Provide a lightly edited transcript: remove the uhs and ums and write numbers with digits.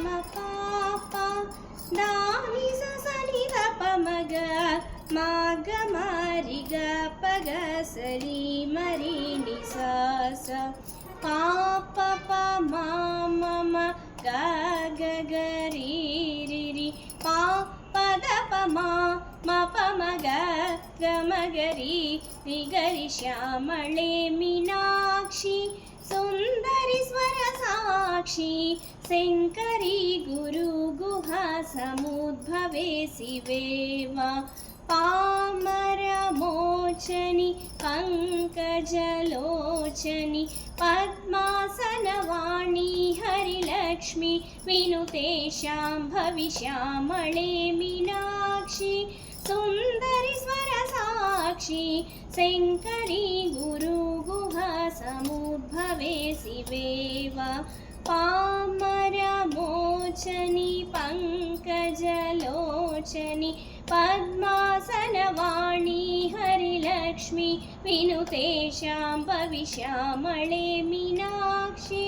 म पा पा दा नि सा सा नि ध प म ग मा ग म रि ग प ग स रि म रि नि सा सा पा प प म म म ग ग ग रि रि रि पा प ದ ಪ ಮ ಮ ಪ ಮ ಗ ಗ ಮ ಗ ರಿ ರಿ ಗ ರಿ ಶ್ಯಾಮಳೆ ಮೀನಾಕ್ಷಿ ಸುಂದರಿ ಸ್ವರ ಸಾಕ್ಷಿ ಶಂಕರಿ ಗುರು ಗುಹಾ ಸಮುದ್ಭವೆ ಶಿವೇವ ಪಾಮರ ಮೋಚನಿ ಪಂಕಜಲೋಚನಿ ಪದ್ಮಾಸನವಾಣಿ ಹರಿಲಕ್ಷ್ಮಿ ವಿನುತೆ ಶಾಂಭವಿ ಶ್ಯಾಮಳೆ ಮೀನಾಕ್ಷಿ ಸುಂದರಿ ಸ್ವರ ಸಾಕ್ಷಿ ಶಂಕರಿ ಗುರು ಗುಹಾ ಸಮುದ್ಭವೆ ಶಿವೇವ ಪಾಮರ ಮೋಚನಿ ಪಂಕಜಲೋಚನಿ ಪದ್ಮಾಸನವಾಣಿ ಹರಿಲಕ್ಷ್ಮಿ ವಿನುತೆ ಶಾಂಭವಿ ಶ್ಯಾಮಳೆ ಮೀನಾಕ್ಷಿ